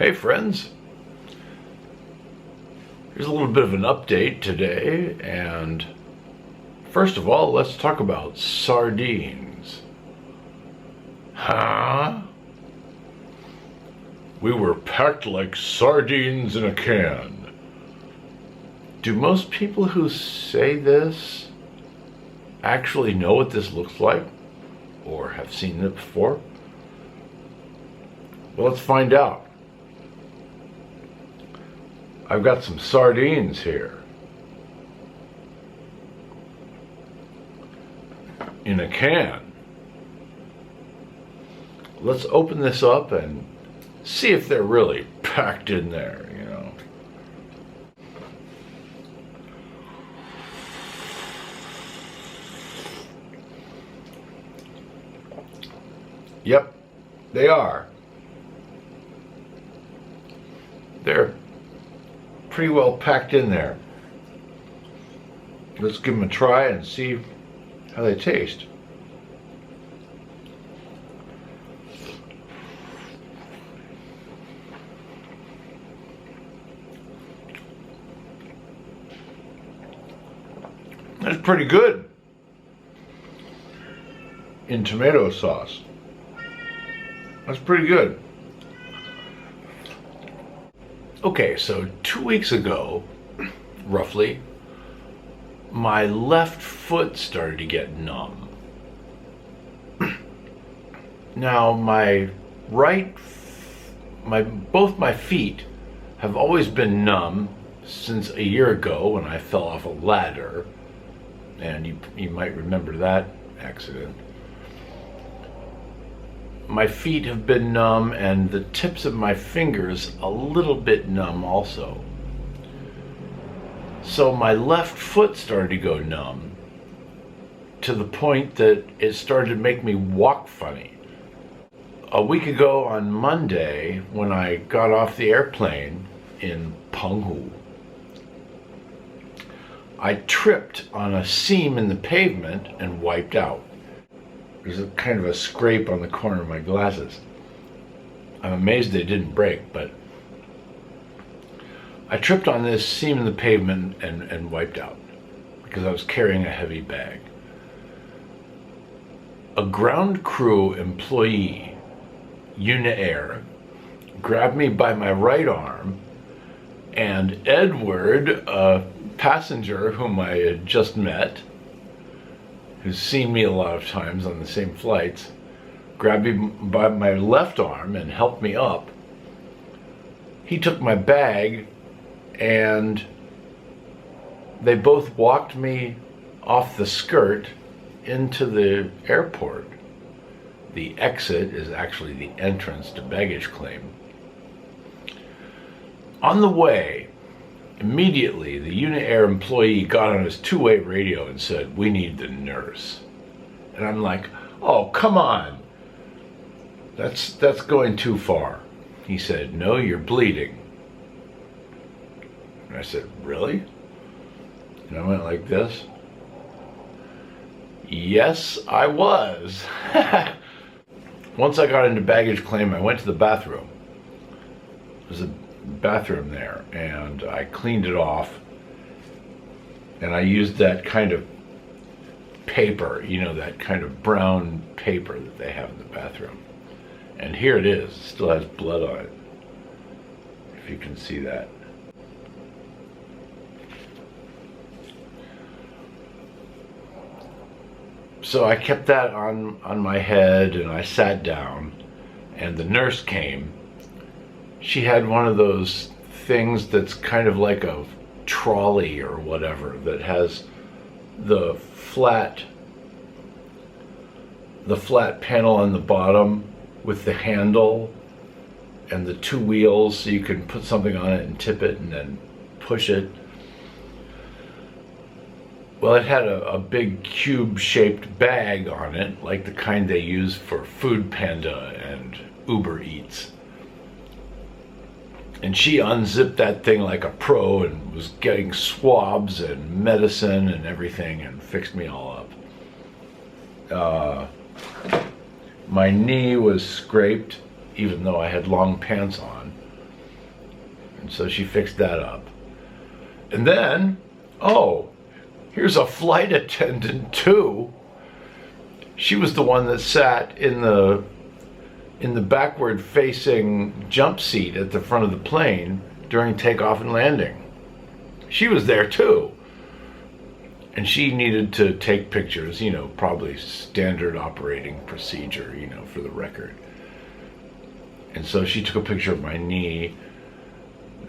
Hey friends, here's a little bit of an update today, and first of all, let's talk about sardines. Huh? We were packed like sardines in a can. Do most people who say this actually know what this looks like or have seen it before? Well, let's find out. I've got some sardines here in a can. Let's open this up and see if they're really packed in there, you know. Yep, they are. They're pretty well packed in there. Let's give them a try and see how they taste. That's pretty good in tomato sauce. That's pretty good. Okay, so 2 weeks ago, roughly, my left foot started to get numb. Now, both my feet have always been numb since a year ago when I fell off a ladder, and you might remember that accident. My feet have been numb, and the tips of my fingers a little bit numb also. So my left foot started to go numb to the point that it started to make me walk funny. A week ago on Monday, when I got off the airplane in Penghu, I tripped on a seam in the pavement and wiped out. There's a kind of a scrape on the corner of my glasses. I'm amazed they didn't break, but I tripped on this seam in the pavement and wiped out because I was carrying a heavy bag. A ground crew employee, Unitair, grabbed me by my right arm, and Edward, a passenger whom I had just met, who's seen me a lot of times on the same flights, grabbed me by my left arm and helped me up. He took my bag and they both walked me off the skirt into the airport. The exit is actually the entrance to baggage claim. On the way, immediately, the Unitair employee got on his two-way radio and said, "We need the nurse." And I'm like, "Oh, come on. That's going too far." He said, "No, you're bleeding." And I said, "Really?" And I went like this. Yes, I was. Once I got into baggage claim, I went to the bathroom. There's a bathroom there, and I cleaned it off, and I used that kind of paper, you know, that kind of brown paper that they have in the bathroom. And here it is. It still has blood on it, if you can see that. So I kept that on my head, and I sat down, and the nurse came. She had one of those things that's kind of like a trolley or whatever that has the flat panel on the bottom with the handle and the two wheels, so you can put something on it and tip it and then push it. Well, it had a big cube-shaped bag on it, like the kind they use for Food Panda and Uber Eats. And she unzipped that thing like a pro and was getting swabs and medicine and everything and fixed me all up. My knee was scraped, even though I had long pants on. And so she fixed that up. And then, oh, here's a flight attendant too. She was the one that sat in the backward facing jump seat at the front of the plane during takeoff and landing. She was there too. And she needed to take pictures, you know, probably standard operating procedure, you know, for the record. And so she took a picture of my knee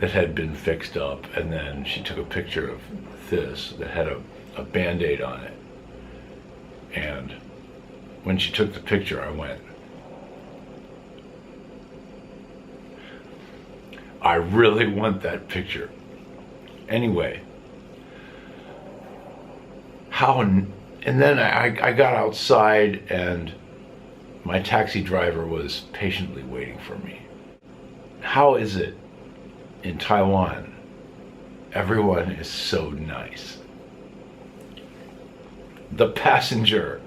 that had been fixed up, and then she took a picture of this that had a Band-Aid on it. And when she took the picture, I went, I really want that picture. Anyway, and then I got outside and my taxi driver was patiently waiting for me. How is it in Taiwan, everyone is so nice? The passenger,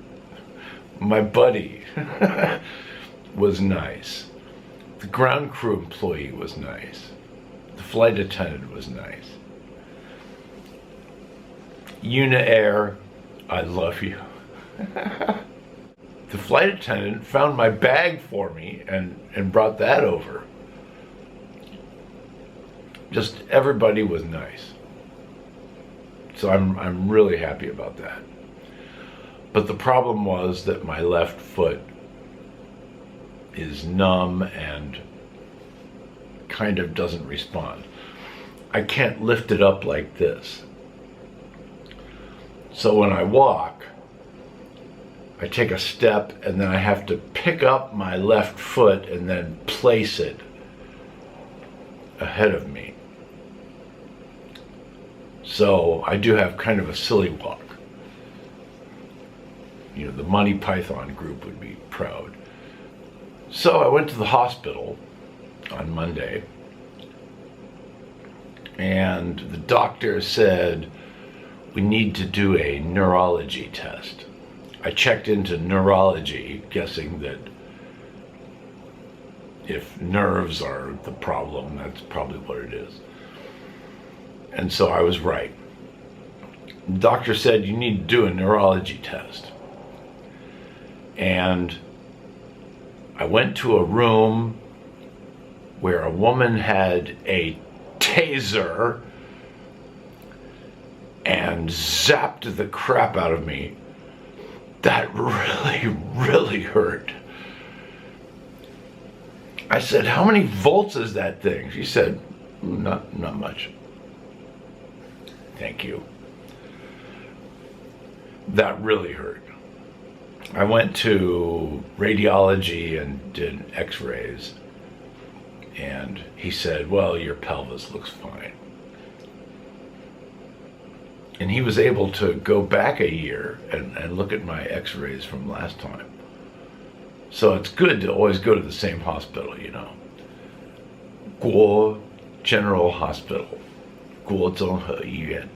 my buddy, was nice. The ground crew employee was nice. The flight attendant was nice. Unair, I love you. The flight attendant found my bag for me and brought that over. Just everybody was nice. So I'm really happy about that. But the problem was that my left foot is numb and kind of doesn't respond. I can't lift it up like this. So when I walk, I take a step and then I have to pick up my left foot and then place it ahead of me. So I do have kind of a silly walk. You know, the Monty Python group would be proud. So I went to the hospital on Monday, and the doctor said, we need to do a neurology test. I checked into neurology, guessing that if nerves are the problem, that's probably what it is. And so I was right. The doctor said, you need to do a neurology test. And I went to a room where a woman had a taser and zapped the crap out of me. That really, really hurt. I said, how many volts is that thing? She said, not much. Thank you. That really hurt. I went to radiology and did x-rays, and he said, well, your pelvis looks fine. And he was able to go back a year and look at my x-rays from last time. So it's good to always go to the same hospital, you know. Guo General Hospital, Guo Zhonghe Yiyuan.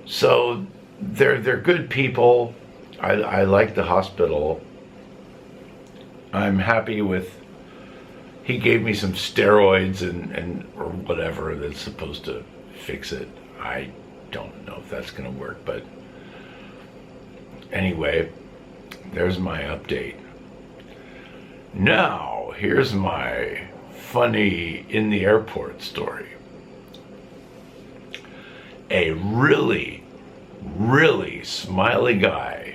So they're good people. I like the hospital. I'm happy with, he gave me some steroids and or whatever that's supposed to fix it. I don't know if that's gonna work, but anyway, there's my update. Now, here's my funny in the airport story. A really, really smiley guy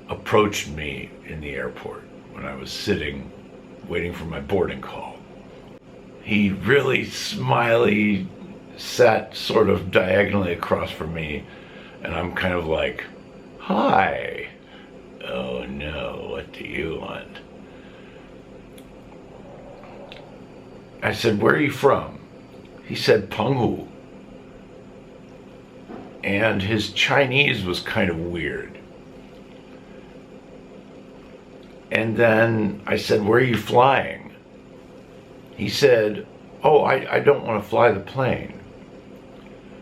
approached me in the airport when I was sitting, waiting for my boarding call. He really smiley sat sort of diagonally across from me, and I'm kind of like, hi. Oh no, what do you want? I said, where are you from? He said, Penghu. And his Chinese was kind of weird. And then I said, where are you flying? He said, oh, I don't want to fly the plane.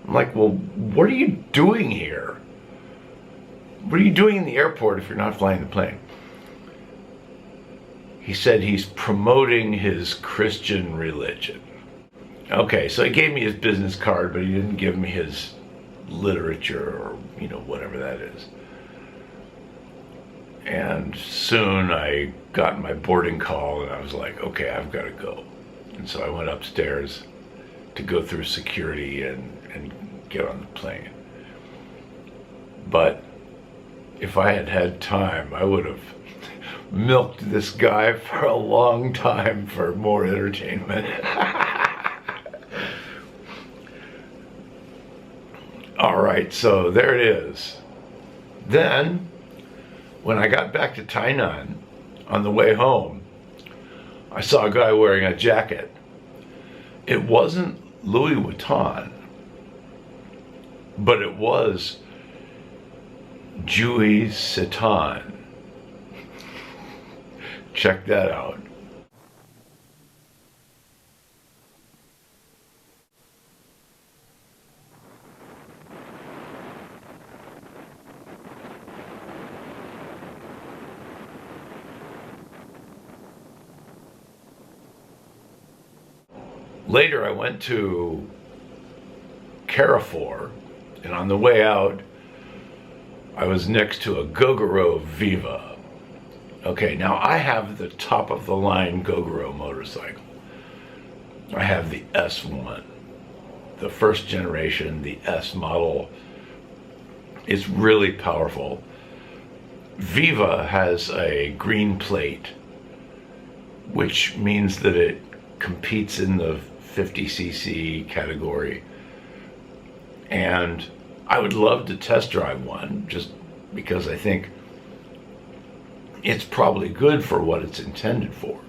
I'm like, well, what are you doing here? What are you doing in the airport if you're not flying the plane? he said he's promoting his Christian religion. Okay, so he gave me his business card, but he didn't give me his literature or, whatever that is. And soon I got my boarding call and I was like, okay, I've got to go. And so I went upstairs to go through security and get on the plane. But if I had had time, I would have milked this guy for a long time for more entertainment. All right, so there it is. Then, when I got back to Tainan, on the way home, I saw a guy wearing a jacket. It wasn't Louis Vuitton, but it was Louis Vuitton. Check that out. Later, I went to Carrefour, and on the way out, I was next to a Gogoro Viva. Okay, now I have the top of the line Gogoro motorcycle. I have the S1, the first generation, the S model. It's really powerful. Viva has a green plate, which means that it competes in the 50cc category, and I would love to test drive one just because I think it's probably good for what it's intended for,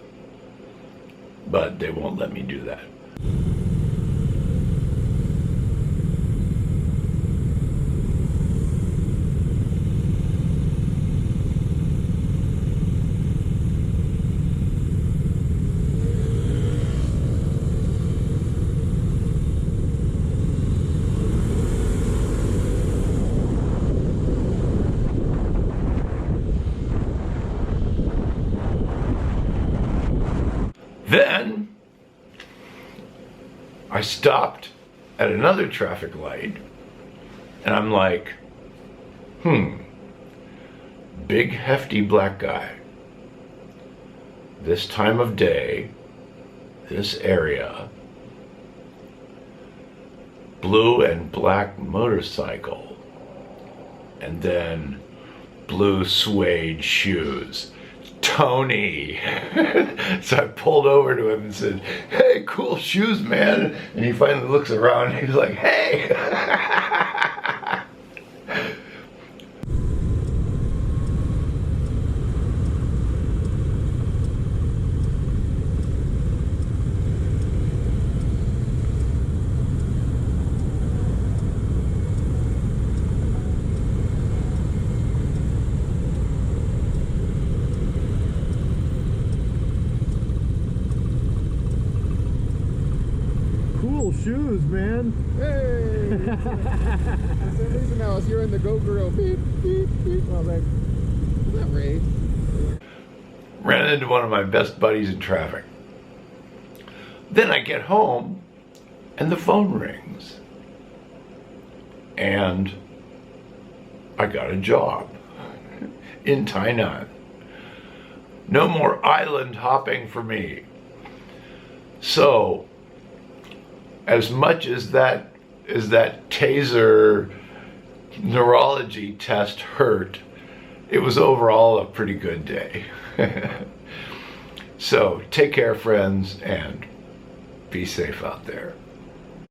but they won't let me do that. Then I stopped at another traffic light and I'm like, big hefty black guy. This time of day, this area, blue and black motorcycle, and then blue suede shoes. Tony. So I pulled over to him and said, hey, cool shoes, man. And he finally looks around and he's like, hey. Shoes, man. Hey! For some reason I was hearing the Gogoro beep, beep, beep. I was like, is that Ray? Ran into one of my best buddies in traffic. Then I get home and the phone rings. And I got a job in Tainan. No more island hopping for me. So, as much as that taser neurology test hurt, it was overall a pretty good day. So take care, friends, and be safe out there.